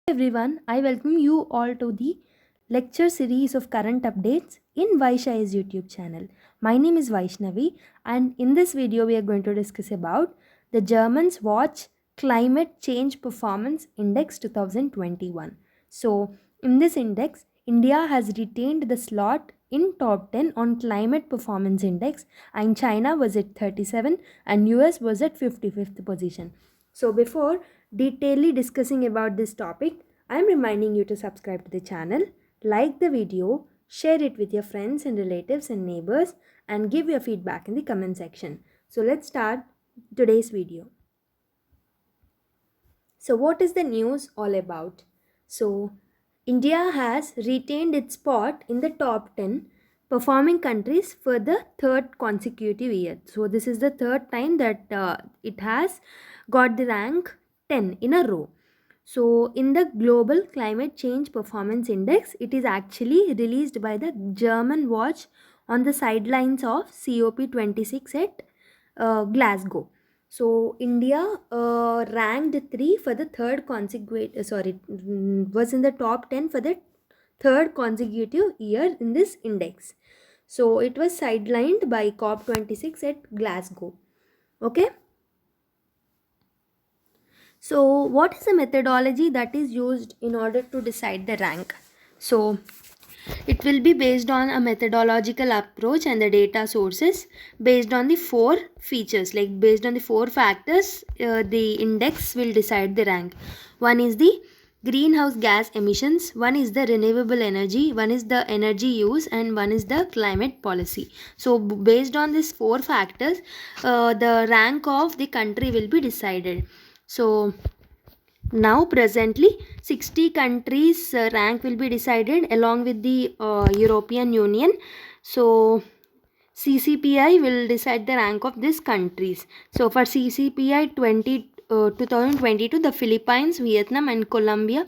Everyone, I welcome you all to the lecture series of current updates in Vaishai's YouTube channel. My name is Vaishnavi, and in this video, we are going to discuss about the Germans Watch Climate Change Performance Index 2021. So, in this index, India has retained the slot in top 10 on climate performance index, and China was at 37 and US was at 55th position. So, before detailedly discussing about this topic, I am reminding you to subscribe to the channel, like the video, share it with your friends and relatives and neighbors, and give your feedback in the comment section. So let's start today's video. So what is the news all about? So India has retained its spot in the top 10 performing countries for the third consecutive year. So this is the third time that it has got the rank 10 in a row. So, in the Global Climate Change Performance Index, it is actually released by the German Watch on the sidelines of COP26 at Glasgow. So, India ranked 3 for the third consecutive, was in the top 10 for the third consecutive year in this index. So, it was sidelined by COP26 at Glasgow. Okay. So, what is the methodology that is used in order to decide the rank? So, it will be based on a methodological approach and the data sources based on the four features, like based on the four factors, the index will decide the rank. One is the greenhouse gas emissions, one is the renewable energy, one is the energy use, and one is the climate policy. So, based on these four factors, the rank of the country will be decided. So now presently 60 countries rank will be decided along with the European Union. So CCPI will decide the rank of these countries. So for CCPI 2022, the Philippines, Vietnam and Colombia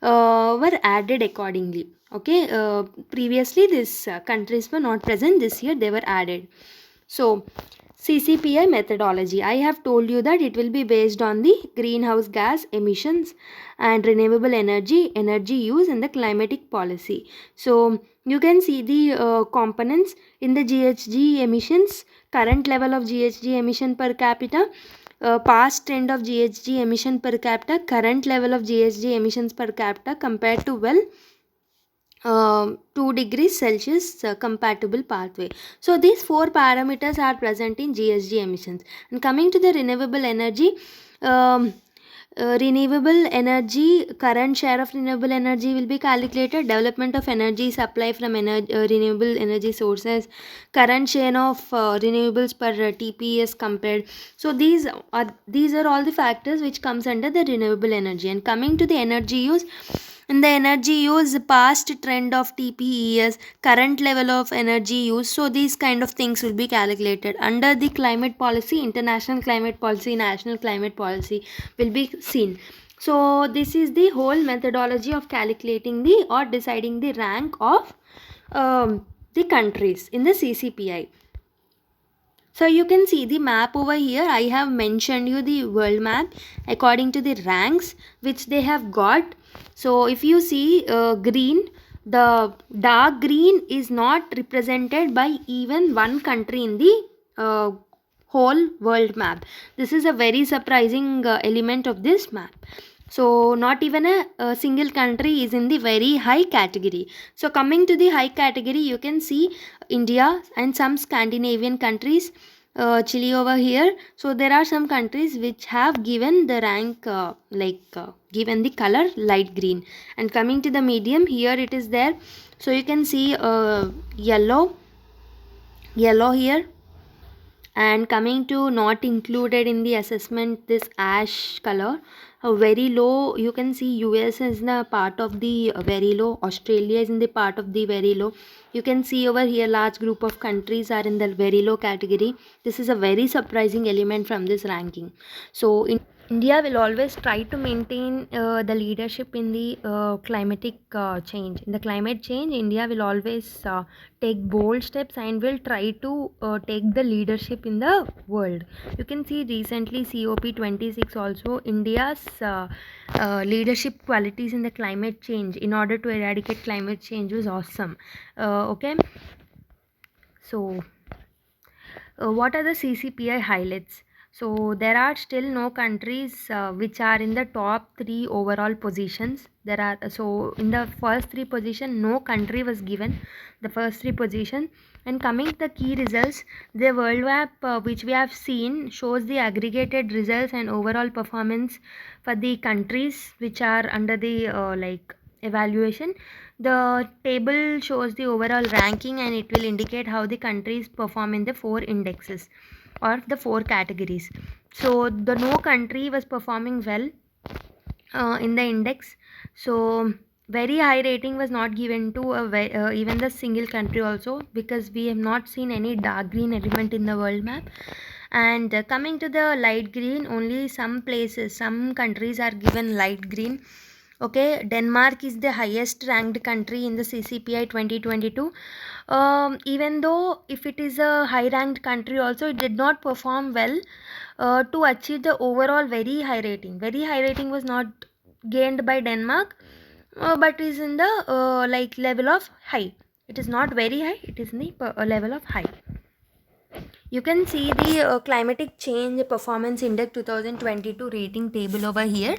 were added accordingly. Okay, previously these countries were not present. This year they were added. So CCPI methodology, I have told you that it will be based on the greenhouse gas emissions and renewable energy, energy use and the climatic policy. So you can see the components in the GHG emissions, current level of GHG emission per capita, past trend of GHG emission per capita, current level of GHG emissions per capita compared to 2 degrees Celsius compatible pathway. So these four parameters are present in GHG emissions. And coming to the renewable energy, um, current share of renewable energy will be calculated, development of energy supply from renewable energy sources, current share of renewables per TPS compared. So these are all the factors which comes under the renewable energy. And coming to the energy use, in the energy use, past trend of TPES, current level of energy use, so these kind of things will be calculated under the climate policy, international climate policy, national climate policy will be seen. So this is the whole methodology of calculating the or deciding the rank of the countries in the CCPI. So you can see the map over here. I have mentioned you the world map according to the ranks which they have got. So if you see green, the dark green is not represented by even one country in the whole world map. This is a very surprising element of this map. So not even a single country is in the very high category. So coming to the high category, you can see India and some Scandinavian countries, Chile over here. So there are some countries which have given the rank given the color light green. And coming to the medium, here it is there. So you can see yellow here. And coming to not included in the assessment, this ash color, very low. You can see US is the part of the very low, Australia is in the part of the very low. You can see over here large group of countries are in the very low category. This is a very surprising element from this ranking. So India will always try to maintain the leadership in the climatic change. In the climate change, India will always take bold steps and will try to take the leadership in the world. You can see recently COP26 also India's leadership qualities in the climate change in order to eradicate climate change was awesome. Okay, so what are the CCPI highlights? So there are still no countries which are in the top three overall positions. There are so in the first three position, no country was given the first three position. And coming to the key results, the world map which we have seen shows the aggregated results and overall performance for the countries which are under the evaluation. The table shows the overall ranking and it will indicate how the countries perform in the four indexes or the four categories. So the no country was performing well in the index. So very high rating was not given to even the single country also, because we have not seen any dark green element in the world map. And coming to the light green, only some places, some countries are given light green. Okay, Denmark is the highest ranked country in the CCPI 2022. Even though if it is a high ranked country also, it did not perform well to achieve the overall very high rating. Very high rating was not gained by Denmark, but is in the level of high. It is not very high, it is in the level of high. You can see the climatic change performance index 2022 rating table over here.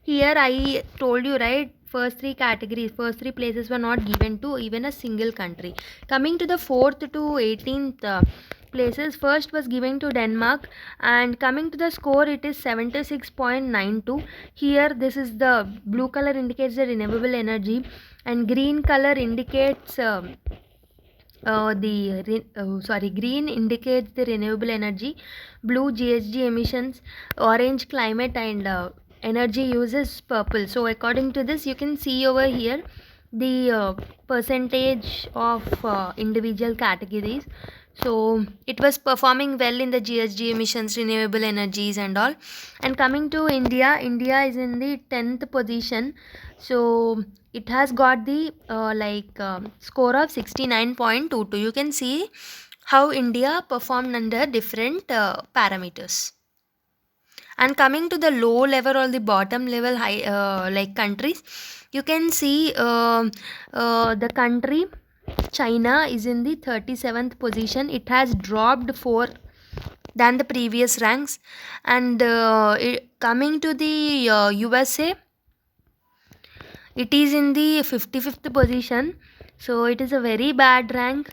Here I told you, right, first three categories, first three places were not given to even a single country. Coming to the 4th to 18th places, first was given to Denmark, and coming to the score, it is 76.92. Here this is the blue color indicates the renewable energy and green color indicates green indicates the renewable energy, blue GHG emissions, orange climate and energy uses, purple. So according to this, you can see over here the percentage of individual categories. So it was performing well in the GHG emissions, renewable energies and all. And coming to India, India is in the 10th position. So it has got the score of 69.22. You can see how India performed under different parameters. And coming to the low level or the bottom level high countries, you can see the country China is in the 37th position. It has dropped 4 than the previous ranks. And coming to the USA, it is in the 55th position. So it is a very bad rank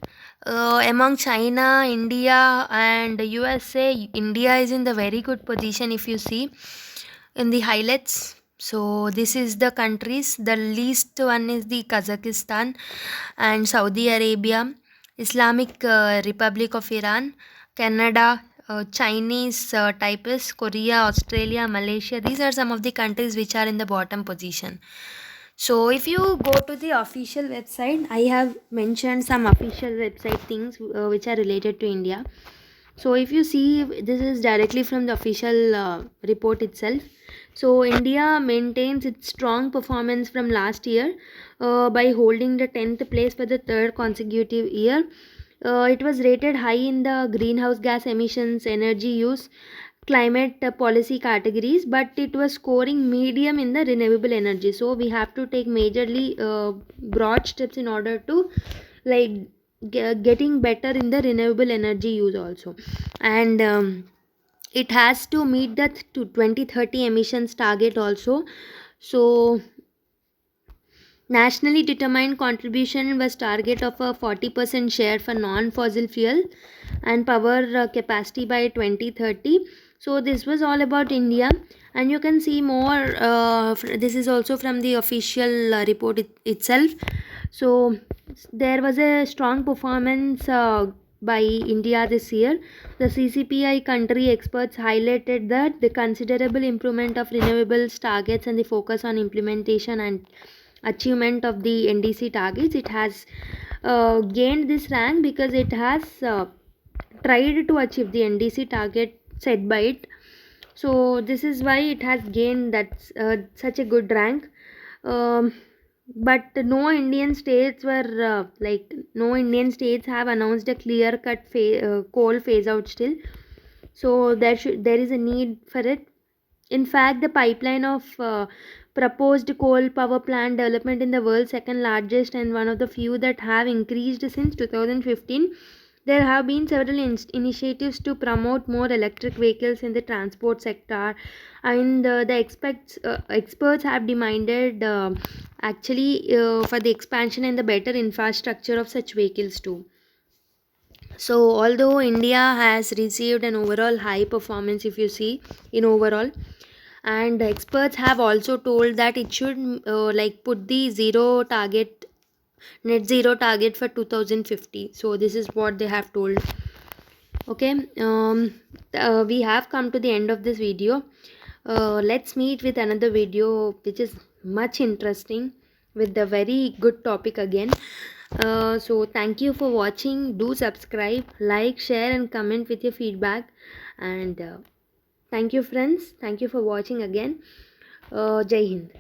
among China, India and USA. India is in the very good position if you see in the highlights. So this is the countries. The least one is the Kazakhstan and Saudi Arabia, Islamic Republic of Iran, Canada, Chinese typists, Korea, Australia, Malaysia. These are some of the countries which are in the bottom position. So if you go to the official website, I have mentioned some official website things which are related to India. So if you see, this is directly from the official report itself. So India maintains its strong performance from last year by holding the 10th place for the third consecutive year. It was rated high in the greenhouse gas emissions, energy use, climate policy categories, but it was scoring medium in the renewable energy. So we have to take majorly broad steps in order to like getting better in the renewable energy use also. And it has to meet the 2030 emissions target also. So nationally determined contribution was target of a 40% share for non-fossil fuel and power capacity by 2030. So this was all about India, and you can see more. This is also from the official report itself. So there was a strong performance by India this year. The CCPI country experts highlighted that the considerable improvement of renewables targets and the focus on implementation and achievement of the NDC targets. It has gained this rank because it has tried to achieve the NDC target set by it. So this is why it has gained that such a good rank. um, but no Indian states have announced a clear cut coal phase out still. So there is a need for it. In fact, the pipeline of proposed coal power plant development in the world's second largest and one of the few that have increased since 2015. There have been several initiatives to promote more electric vehicles in the transport sector, and experts have demanded actually for the expansion and the better infrastructure of such vehicles too. So, although India has received an overall high performance, if you see in overall, and experts have also told that it should put the net zero target for 2050. So this is what they have told. Okay, we have come to the end of this video. Let's meet with another video which is much interesting with a very good topic again. So thank you for watching. Do subscribe, like, share and comment with your feedback. And thank you friends. Thank you for watching again. Jai Hind.